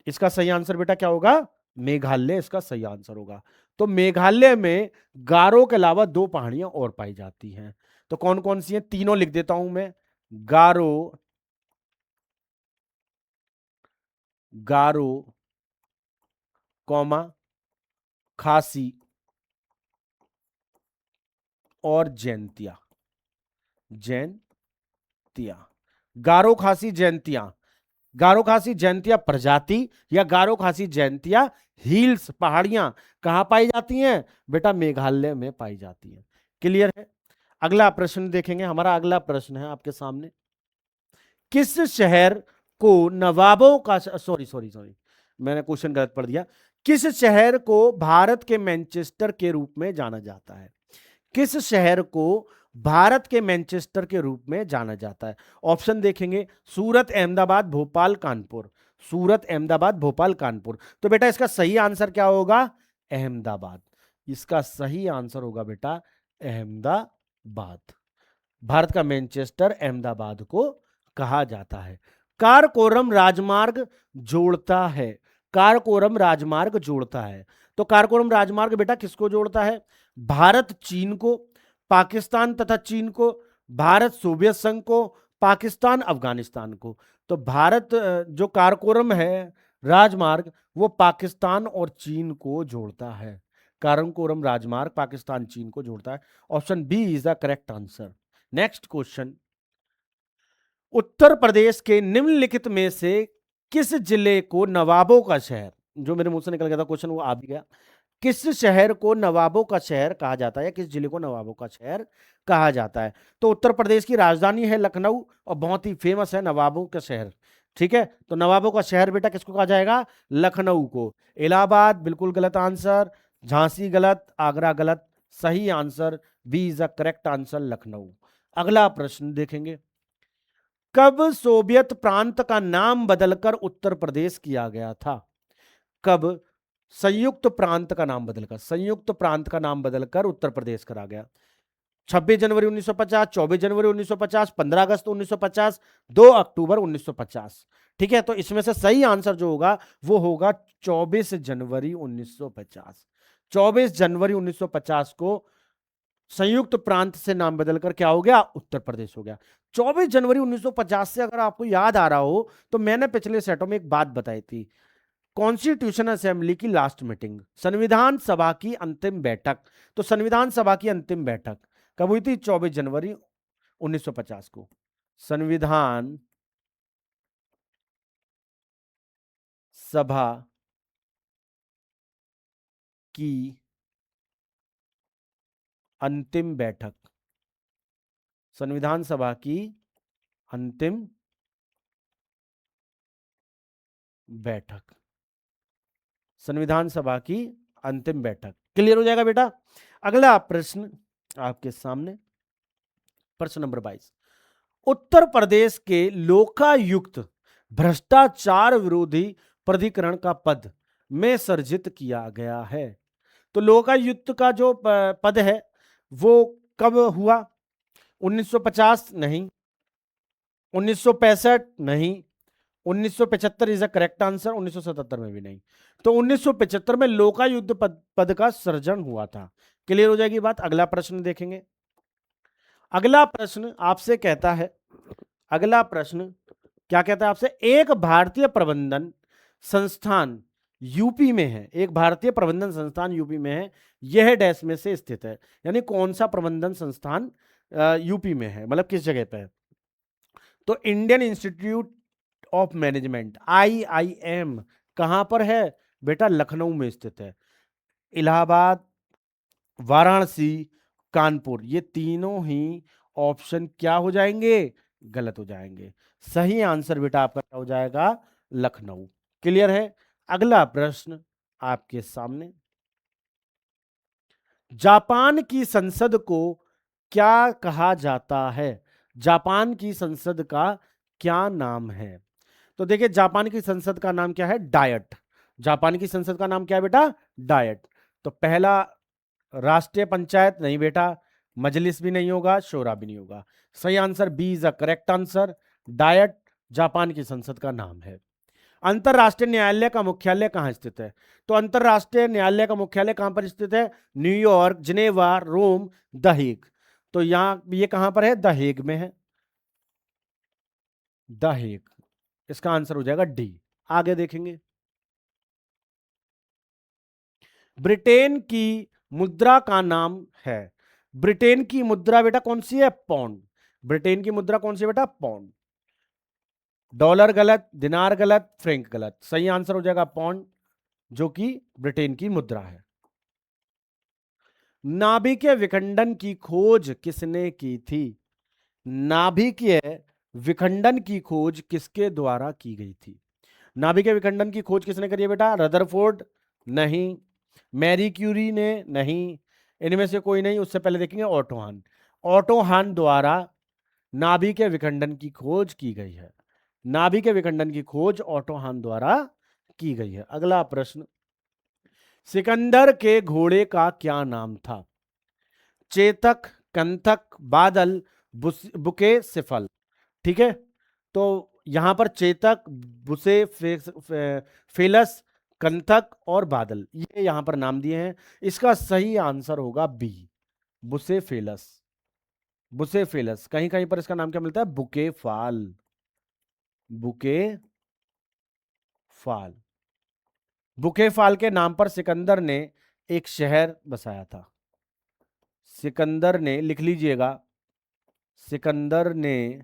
इसका सही आंसर बेटा क्या होगा? मेघालय इसका सही आंसर होगा। तो मेघालय में गारो के अलावा 2 पहाड़ियां और पाई जाती हैं। तो कौन कौन सी हैं? तीनों लिख देता हूं मैं। गारो, गारो कौमा, खासी और जैंतिया। जैंतिया, गारो खासी जैंतिया। गारो खासी जैंतिया प्रजाति या गारो खासी जैंतिया हिल्स, पहाड़ियां कहां पाई जाती हैं? बेटा मेघालय में पाई जाती हैं। क्लियर है? अगला प्रश्न देखेंगे। हमारा अगला प्रश्न है आपके सामने। किस शहर को नवाबों का, सॉरी सॉरी सॉरी, मैंने क्वेश्चन गलत पढ़ दिया। किस शहर को भारत के मैनचेस्टर के रूप में जाना जाता है? किस शहर को भारत के मैनचेस्टर के रूप में जाना जाता है? ऑप्शन देखेंगे, सूरत, अहमदाबाद, भोपाल, कानपुर। सूरत, अहमदाबाद, भोपाल, कानपुर। तो बेटा इसका सही आंसर क्या होगा? अहमदाबाद। इसका सही आंसर होगा बेटा अहमदाबाद। भारत का मैनचेस्टर अहमदाबाद को कहा जाता है। कारकोरम राजमार्ग जोड़ता है, कारकोरम राजमार्ग जोड़ता है। तो कारकोरम राजमार्ग बेटा किसको जोड़ता है? भारत चीन को, पाकिस्तान तथा चीन को, भारत सोवियत संघ को, पाकिस्तान अफगानिस्तान को। तो भारत जो कारकोरम है राजमार्ग वो पाकिस्तान और चीन को जोड़ता है। कारकोरम राजमार्ग पाकिस्तान चीन को जोड़ता है। Option B is the correct answer. Next question, Uttar Pradesh के निम्नलिखित में से किस जिले को नवाबों का शहर, जो मेरे मुंह से निकल गया था क्वेश्चन वो आ भी गया, किस शहर को नवाबों का शहर कहा जाता है? किस जिले को नवाबों का शहर कहा जाता है? तो उत्तर प्रदेश की राजधानी है लखनऊ और बहुत ही फेमस है नवाबों का शहर। ठीक है, तो नवाबों का शहर बेटा किसको कहा जाएगा? लखनऊ को। इलाहाबाद बिल्कुल गलत आंसर, झांसी गलत, आगरा गलत, सही answer B is the correct answer, Lucknow. अगला प्रश्न देखेंगे, कब सोवियत प्रांत का नाम बदलकर उत्तर प्रदेश किया गया था? कब संयुक्त प्रांत का नाम बदलकर, संयुक्त प्रांत का नाम बदलकर उत्तर प्रदेश करा गया? 26 जनवरी 1950, 24 जनवरी 1950, 15 अगस्त 1950, 2 अक्टूबर 1950। ठीक है, तो इसमें से सही आंसर जो होगा वो होगा 24 जनवरी 1950। 24 जनवरी 1950 को संयुक्त प्रांत से नाम बदलकर क्या हो गया? उत्तर प्रदेश हो गया। 24 जनवरी 1950 से अगर आपको याद आ रहा हो तो मैंने पिछले सेटों में एक बात बताई थी, कॉन्स्टिट्यूशन असेंबली की लास्ट मीटिंग, संविधान सभा की अंतिम बैठक। तो संविधान सभा की अंतिम बैठक कब हुई थी? 24 जनवरी 1950 को संविधान सभा की अंतिम बैठक, संविधान सभा की अंतिम बैठक, संविधान सभा की अंतिम बैठक। क्लियर हो जाएगा बेटा? अगला प्रश्न आपके सामने, प्रश्न नंबर 22, उत्तर प्रदेश के लोकायुक्त भ्रष्टाचार विरोधी प्राधिकरण का पद में सर्जित किया गया है। तो लोकायुक्त का जो पद है वो कब हुआ? 1950 नहीं, 1965 नहीं, 1975 इज अ करेक्ट आंसर, 1977 में भी नहीं। तो 1975 में लोकायुक्त पद का सृजन हुआ था। क्लियर हो जाएगी बात? अगला प्रश्न देखेंगे। अगला प्रश्न आपसे कहता है, अगला प्रश्न क्या कहता है आपसे, एक भारतीय प्रबंधन संस्थान यूपी में है, एक भारतीय प्रबंधन संस्थान यूपी में है, यह डैश में से स्थित है। यानी कौन सा प्रबंधन संस्थान यूपी में है, मतलब किस जगह पे है? तो Indian institute of management, IIM कहां पर है बेटा? लखनऊ में स्थित है। इलाहाबाद, वाराणसी, कानपुर, ये तीनों ही ऑप्शन क्या हो जाएंगे? गलत हो जाएंगे। सही आंसर बेटा आपका क्या हो जाएगा? लखनऊ। क्लियर है? अगला प्रश्न आपके सामने, जापान की संसद को क्या कहा जाता है? जापान की संसद का क्या नाम है? तो देखिए, जापान की संसद का नाम क्या है? डायट। जापान की संसद का नाम क्या है बेटा? डायट। तो पहला, राष्ट्रीय पंचायत नहीं बेटा, मजलिस भी नहीं होगा, शोरा भी नहीं होगा। सही answer B is a correct answer, diet Japan की संसद का नाम है। अंतरराष्ट्रीय न्यायालय का मुख्यालय कहां स्थित है? तो अंतरराष्ट्रीय न्यायालय का मुख्यालय कहां पर स्थित है? New York, Geneva, Rome, the Hague. तो यहां ये कहां पर है? द हेग में है, द हेग। इसका आंसर हो जाएगा डी। आगे देखेंगे, ब्रिटेन की मुद्रा का नाम है, ब्रिटेन की मुद्रा बेटा कौन सी है? पौंड। ब्रिटेन की मुद्रा कौन सी है बेटा? पौंड। डॉलर गलत, दिनार गलत, फ्रैंक गलत, सही आंसर हो जाएगा पौंड, जो कि ब्रिटेन की मुद्रा है। नाभिकीय विखंडन की खोज किसने की थी? नाभिकीय विखंडन की खोज किसके द्वारा की गई थी? नाभिकीय विखंडन की खोज किसने करी है बेटा? रदरफोर्ड नहीं, मैरी क्यूरी ने नहीं, इनमें से कोई नहीं। उससे पहले देखेंगे ऑटो हान। ऑटो हान द्वारा नाभिकीय विखंडन की खोज की गई है, नाभिकीय विखंडन की खोज ऑटो हान द्वारा की गई है। अगला प्रश्न, सिकंदर के घोड़े का क्या नाम था? चेतक, कंथक, बादल, बुके सिफल। ठीक है, तो यहां पर चेतक, बुसे फेलस, कंथक और बादल, ये यहां पर नाम दिए हैं। इसका सही आंसर होगा बी, बुसे फेलस। बुसे फेलस, कहीं कहीं पर इसका नाम क्या मिलता है? बुके फाल, बुके फाल। बुके फाल के नाम पर सिकंदर ने एक शहर बसाया था। सिकंदर ने, लिख लीजिएगा, सिकंदर ने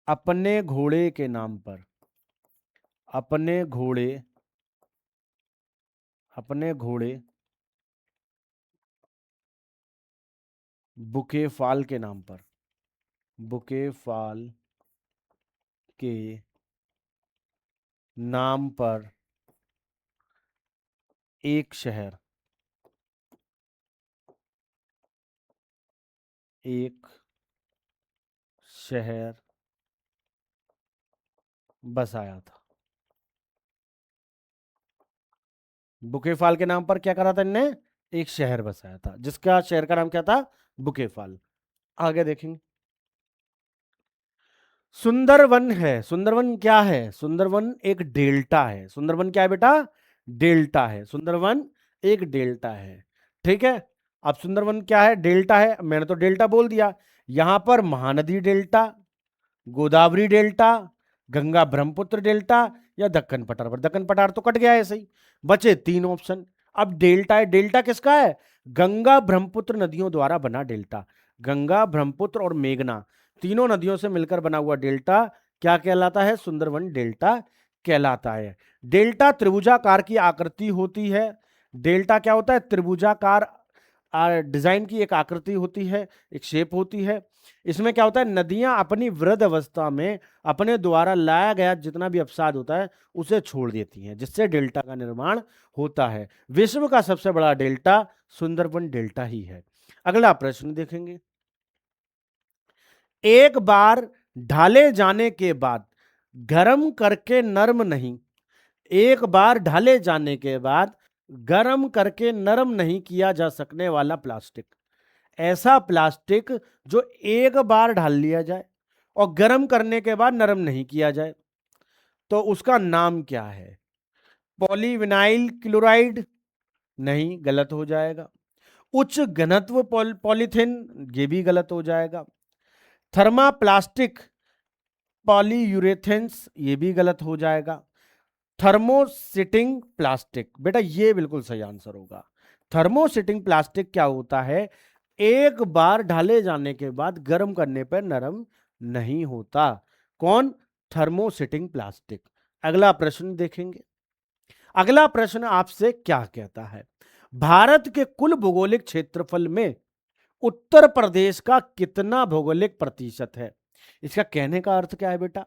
अपने घोड़े के नाम पर, अपने घोड़े, अपने घोड़े बुके फाल के नाम पर, बुके फाल के नाम पर एक शहर बसाया था। बुकेफाल के नाम पर क्या करा था इनने? एक शहर बसाया था, जिसका शहर का नाम क्या था? बुकेफाल। आगे देखेंगे। सुंदरवन है। सुंदरवन क्या है? सुंदरवन एक डेल्टा है। सुंदरवन क्या है बेटा? डेल्टा है। सुंदरवन एक डेल्टा है। ठीक है। अब सुंदरवन क्या है? डेल्टा है। मैंने तो डेल्टा बोल दिया। यहां पर Mahanadi delta, Godavari delta, Ganga Brahmaputra delta या दक्कन पठार। पर दक्कन पठार तो कट गया है, सही बचे तीन ऑप्शन। अब डेल्टा है। डेल्टा किसका है? गंगा ब्रह्मपुत्र नदियों द्वारा बना डेल्टा। गंगा ब्रह्मपुत्र और मेघना तीनों नदियों से मिलकर बना हुआ डेल्टा क्या कहलाता है? सुंदरवन डेल्टा कहलाता है। डेल्टा त्रिभुजाकार की आकृति होती है। डेल्टा क्या होता है? त्रिभुजाकार डिजाइन की एक आकृति होती है, एक शेप होती है। इसमें क्या होता है? नदियां अपनी वृद्ध अवस्था में अपने द्वारा लाया गया जितना भी अवसाद होता है उसे छोड़ देती हैं, जिससे डेल्टा का निर्माण होता है। विश्व का सबसे बड़ा डेल्टा सुंदरबन डेल्टा ही है। अगला प्रश्न देखेंगे। एक बार ढाले जाने के बाद गर्म करके नरम नहीं, एक बार ढाले जाने के बाद गर्म करके नरम नहीं किया जा सकने वाला प्लास्टिक। ऐसा प्लास्टिक जो एक बार ढाल लिया जाए और गर्म करने के बाद नरम नहीं किया जाए, तो उसका नाम क्या है? Polyvinyl chloride? नहीं, गलत हो जाएगा। उच्च घनत्व पॉलीथिन? ये भी गलत हो जाएगा। थर्माप्लास्टिक पॉलीयूरेथेन्स? ये भी गलत हो जाएगा। थर्मोसिटिंग प्लास्टिक? बेटा ये बिल्कुल सही आंसर होगा। थर्मोसिटिंग प्लास्टिक क्या होता है? एक बार ढाले जाने के बाद गर्म करने पर नरम नहीं होता। कौन? थर्मोसिटिंग प्लास्टिक। अगला प्रश्न देखेंगे। अगला प्रश्न आपसे क्या कहता है? भारत के कुल भौगोलिक क्षेत्रफल में उत्तर प्रदेश का कितना भौगोलिक प्रतिशत है? इसका कहने का अर्थ क्या है बेटा?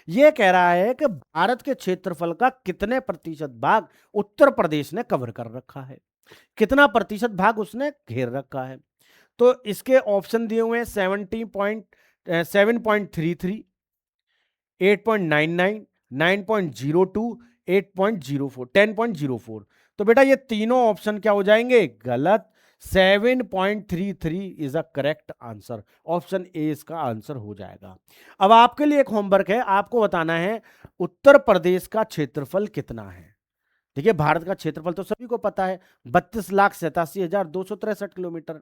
यह कह रहा है कि भारत के क्षेत्रफल का कितने प्रतिशत भाग उत्तर प्रदेश ने कवर कर रखा है, कितना प्रतिशत भाग उसने घेर रखा है। तो इसके ऑप्शन दिए हुए हैं 7.33, 8.99, 9.02, 8.04, 10.04। तो बेटा ये तीनों ऑप्शन क्या हो जाएंगे? गलत। 7.33 is a correct answer. Option A इसका आंसर हो जाएगा। अब आपके लिए एक होमवर्क है, आपको बताना है उत्तर प्रदेश का क्षेत्रफल कितना है। देखिए भारत का क्षेत्रफल तो सभी को पता है, 32,87,263 किलोमीटर।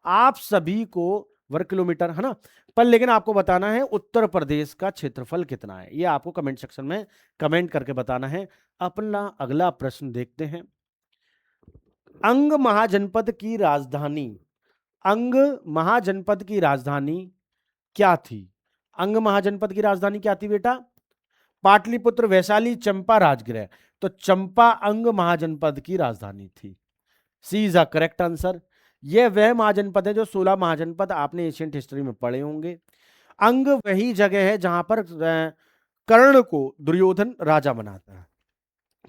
आप सभी को वर्ग किलोमीटर है ना, पर लेकिन आपको बताना है उत्तर प्रदेश का क्षेत्रफल कितना है। ये आपको कमेंट सेक्शन में कमेंट करके बताना है। अपना अगला प्रश्न देखते हैं। अंग महाजनपद की राजधानी, अंग महाजनपद की राजधानी क्या थी? अंग महाजनपद की राजधानी क्या थी बेटा? पाटलिपुत्र, वैशाली, चंपा, राजगृह। तो चंपा अंग महाजनपद की राजधानी थी। सी इज अ करेक्ट आंसर। यह वह महाजनपद है जो 16 महाजनपद आपने एशियंट हिस्ट्री में पढ़े होंगे। अंग वही जगह है जहां पर कर्ण को दुर्योधन राजा बनाता है।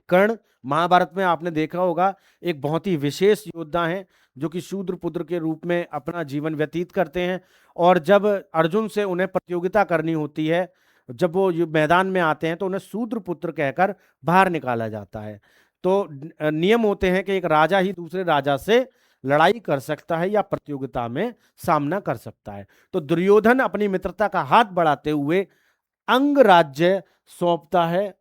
कर्ण महाभारत में आपने देखा होगा एक बहुत ही विशेष योद्धा हैं जो कि शूद्र पुत्र के रूप में अपना जीवन व्यतीत करते हैं, और जब अर्जुन से उन्हें प्रतियोगिता करनी होती है, जब वो मैदान में आते हैं तो उन्हें शूद्र पुत्र कहकर बाहर निकाला जाता है। तो नियम होते हैं कि एक राजा ही दूसरे राजा से लड़ाई कर सकता है या प्रतियोगिता में सामना कर सकता है। तो दुर्योधन अपनी मित्रता का हाथ बढ़ाते हुए अंग राज्य सौंपता है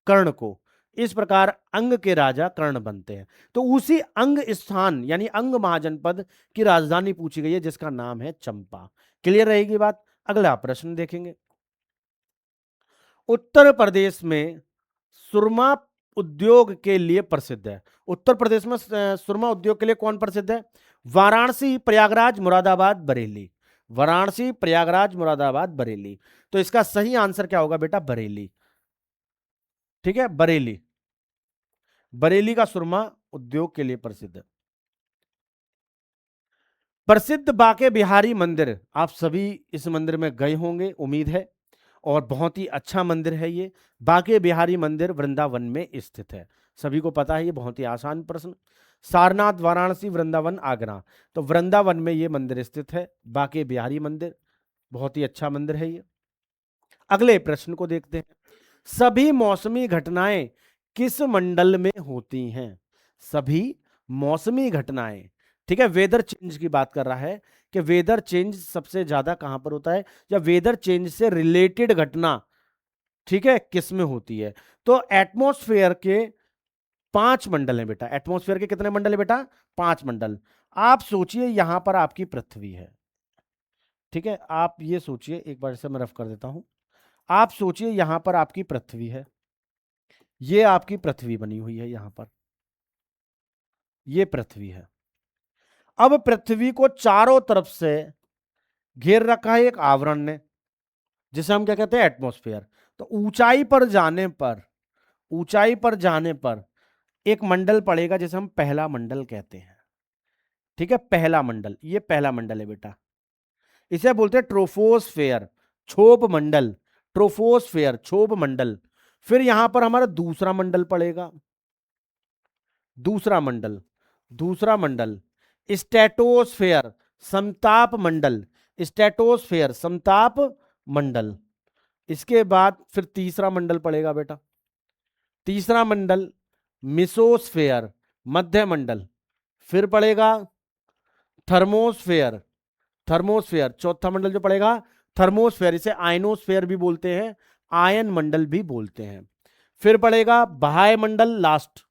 कर्ण को। इस प्रकार अंग के राजा कर्ण बनते हैं। तो उसी अंग स्थान यानी अंग महाजनपद की राजधानी पूछी गई है जिसका नाम है चंपा। क्लियर रहेगी बात? अगला प्रश्न देखेंगे। उत्तर प्रदेश में सुरमा उद्योग के लिए प्रसिद्ध है। उत्तर प्रदेश में सुरमा उद्योग के लिए कौन प्रसिद्ध है? वाराणसी, प्रयागराज, मुरादाबाद, बरेली। वाराणसी, प्रयागराज, मुरादाबाद, बरेली। तो इसका सही आंसर क्या होगा बेटा? बरेली। ठीक है, बरेली। बरेली का सुरमा उद्योग के लिए प्रसिद्ध है। प्रसिद्ध बाके बिहारी मंदिर, आप सभी इस मंदिर में गए होंगे उम्मीद है। और बहुत ही अच्छा मंदिर है ये। बांके बिहारी मंदिर वृंदावन में स्थित है। सभी को पता है, ये बहुत ही आसान प्रश्न। सारनाथ, वाराणसी, वृंदावन, आगरा, तो वृंदावन में ये मंदिर स्थित है, बांके बिहारी मंदिर, बहुत ही अच्छा मंदिर है ये। अगले प्रश्न को देखते हैं। सभी मौसमी घटनाएं किस मंडल में होती हैं? सभी मौसमी घटनाएं, ठीक है, वेदर चेंज की बात कर रहा है कि वेदर चेंज सबसे ज्यादा कहां पर होता है, या वेदर चेंज से रिलेटेड घटना, ठीक है, किस में होती है? तो एटमॉस्फेयर के 5 मंडल हैं बेटा। एटमॉस्फेयर के कितने मंडल है बेटा? 5 मंडल। आप सोचिए यहां पर आपकी पृथ्वी है, ठीक है, आप ये सोचिए, एक बार से मैं रफ कर देता हूं। आप सोचिए यहां पर आपकी पृथ्वी है, ये आपकी पृथ्वी बनी हुई है, यहां पर ये पृथ्वी है। अब पृथ्वी को चारों तरफ से घेर रखा है एक आवरण ने, जिसे हम क्या कहते हैं? एटमॉस्फेयर। तो ऊंचाई पर जाने पर, ऊंचाई पर जाने पर एक मंडल पड़ेगा जिसे हम पहला मंडल कहते हैं, ठीक है, पहला मंडल, ये पहला मंडल है बेटा। इसे बोलते हैं ट्रोफोस्फेयर, क्षोभ मंडल, ट्रोफोस्फेयर, क्षोभ मंडल। फिर यहां पर हमारा दूसरा मंडल पड़ेगा, दूसरा मंडल, दूसरा मंडल स्ट्रेटोस्फेयर, समताप मंडल, स्ट्रेटोस्फेयर, समताप मंडल। इसके बाद फिर तीसरा मंडल पड़ेगा बेटा, तीसरा मंडल मिसोस्फेयर, मध्य मंडल। फिर पड़ेगा थर्मोस्फेयर, थर्मोस्फेयर, चौथा मंडल जो पड़ेगा थर्मोस्फेयर, इसे आयनोस्फेयर भी बोलते हैं, आयन मंडल भी बोलते हैं। फिर पड़ेगा बाह्य मंडल, लास्ट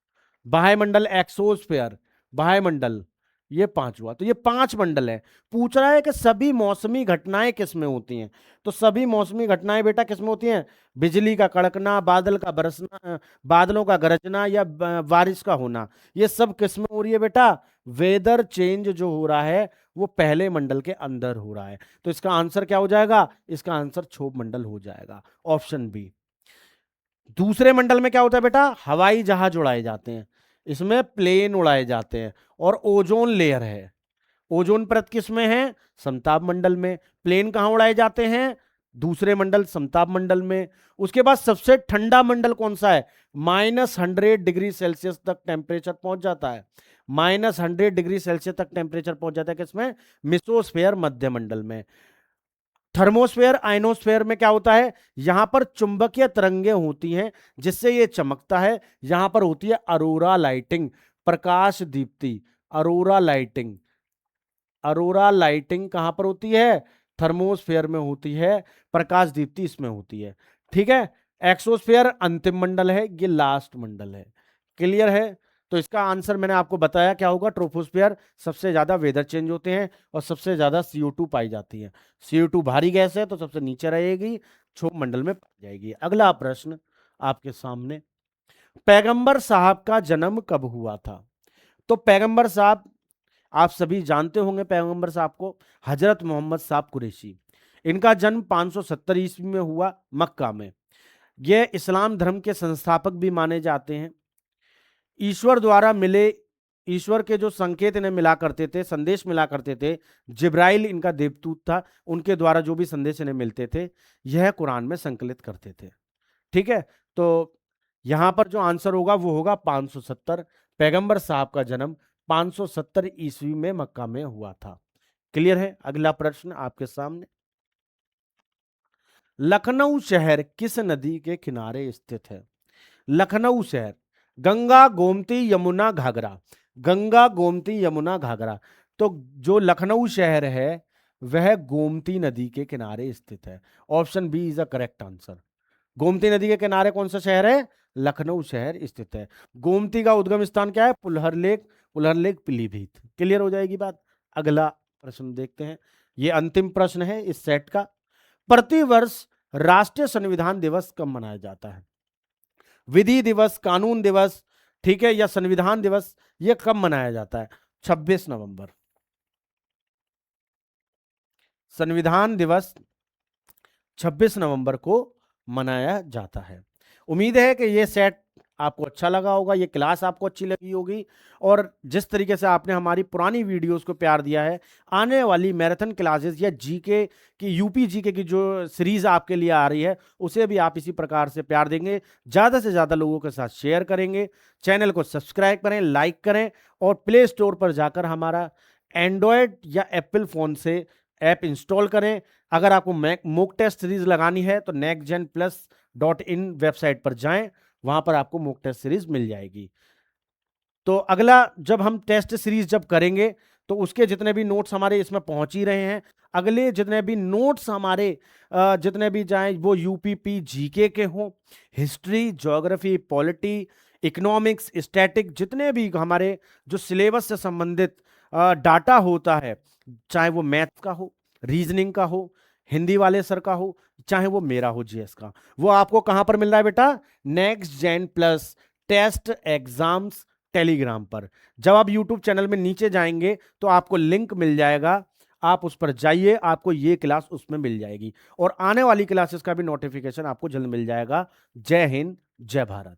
बाह्य मंडल, एक्सोस्फेयर, बाह्य मंडल। ये 5 हुआ। तो ये 5 मंडल है। पूछ रहा है कि सभी मौसमी घटनाएं किस में होती हैं? तो सभी मौसमी घटनाएं बेटा किस में होती हैं? बिजली का कड़कना, बादल का बरसना, बादलों का गरजना, या बारिश का होना, ये सब किस में हो रही है बेटा? वेदर चेंज जो हो रहा है वो पहले मंडल के अंदर हो रहा है। तो इसका आंसर क्या हो जाएगा? इसका आंसर क्षोभ मंडल हो जाएगा, ऑप्शन बी। दूसरे मंडल में क्या होता है बेटा? हवाई जहाज उड़ाए जाते हैं, इसमें प्लेन उड़ाए जाते हैं। और ओजोन लेयर है, ओजोन परत किस में है? समताप मंडल में। प्लेन कहां उड़ाए जाते हैं? दूसरे मंडल, समताप मंडल में। उसके बाद सबसे ठंडा मंडल कौन सा है? -100 डिग्री सेल्सियस तक टेम्परेचर पहुंच जाता है, -100 डिग्री सेल्सियस तक टेम्परेचर पहुंच जाता है किसमें? मिसोस्फेयर, मध्य मंडल में। थर्मोस्फेयर, आयनोस्फेयर में क्या होता है? यहां पर चुंबकीय तरंगें होती हैं जिससे ये चमकता है। यहां पर होती है अरोरा लाइटिंग, प्रकाश दीप्ति, अरोरा लाइटिंग। अरोरा लाइटिंग कहां पर होती है? थर्मोस्फेयर में होती है, प्रकाश दीप्ति इसमें होती है, ठीक है। एक्सोस्फेयर अंतिम मंडल है, ये लास्ट मंडल है। क्लियर है? तो इसका आंसर मैंने आपको बताया क्या होगा। ट्रोपोस्फेयर सबसे ज्यादा वेदर चेंज होते हैं और सबसे ज्यादा CO2 पाई जाती है। CO2 भारी गैस है तो सबसे नीचे रहेगी, क्षोभ मंडल में पाई जाएगी। अगला प्रश्न आपके सामने, पैगंबर साहब का जन्म कब हुआ था? तो पैगंबर साहब आप सभी जानते होंगे, पैगंबर साहब को, हजरत मोहम्मद साहब कुरैशी। इनका जन्म 570 ईस्वी में हुआ, मक्का में। ये इस्लाम धर्म के संस्थापक भी माने जाते हैं। ईश्वर द्वारा मिले, ईश्वर के जो संकेत इन्हें मिला करते थे, संदेश मिला करते थे, जिब्राइल इनका देवदूत था, उनके द्वारा जो भी संदेश इन्हें मिलते थे यह कुरान में संकलित करते थे, ठीक है। तो यहां पर जो आंसर होगा वो होगा 570। पैगंबर साहब का जन्म 570 ईस्वी में मक्का में हुआ था। क्लियर है? अगला प्रश्न आपके सामने, लखनऊ शहर किस नदी के किनारे स्थित है? लखनऊ शहर, गंगा, गोमती, यमुना, घाघरा, गंगा, गोमती, यमुना, घाघरा। तो जो लखनऊ शहर है वह गोमती नदी के किनारे स्थित है। Option B is a correct answer. Gomti नदी के किनारे कौन सा शहर है? लखनऊ शहर स्थित है। गोमती का उद्गम स्थान क्या है? पुलहर लेक, पुलहर लेक पीलीभीत। क्लियर हो जाएगी बात। अगला प्रश्न देखते हैं, ये अंतिम प्रश्न है इस सेट का। प्रतिवर्ष राष्ट्रीय संविधान दिवस कब मनाया जाता है? विधि दिवस, कानून दिवस, ठीक है, या संविधान दिवस, ये कब मनाया जाता है? 26 नवंबर। संविधान दिवस 26 नवंबर को मनाया जाता है। उम्मीद है कि ये सेट आपको अच्छा लगा होगा, ये क्लास आपको अच्छी लगी होगी, और जिस तरीके से आपने हमारी पुरानी वीडियोस को प्यार दिया है, आने वाली मैराथन क्लासेस या जीके की, यूपी जीके की जो सीरीज आपके लिए आ रही है, उसे भी आप इसी प्रकार से प्यार देंगे, ज़्यादा से ज़्यादा लोगों के साथ शेयर करेंगे, चैनल को सब्सक्राइब करें, लाइक करें, और प्ले स्टोर पर जाकर हमारा एंड्रॉयड या एप्पल फ़ोन से ऐप इंस्टॉल करें। अगर आपको मॉक टेस्ट सीरीज लगानी है तो nextgenplus.in वेबसाइट पर जाएं, वहां पर आपको मॉक टेस्ट सीरीज मिल जाएगी। तो अगला जब हम टेस्ट सीरीज जब करेंगे तो उसके जितने भी नोट्स हमारे इसमें पहुंच ही रहे हैं, अगले जितने भी नोट्स हमारे जितने भी जाएं, वो यूपीपी जीके के हों, history, geography, polity, economics, static, जितने भी हमारे जो सिलेबस से संबंधित डाटा होता है, चाहे वो मैथ का हो, रीजनिंग का हो, हिंदी वाले सर का हो, चाहे वो मेरा हो जीएस का, वो आपको कहां पर मिल रहा है बेटा? Next gen plus test exams Telegram पर। जब आप यूट्यूब चैनल में नीचे जाएंगे तो आपको लिंक मिल जाएगा, आप उस पर जाइए, आपको ये क्लास उसमें मिल जाएगी, और आने वाली क्लासेस का भी नोटिफिकेशन आपको जल्द मिल जाएगा। जय हिंद, जय भारत।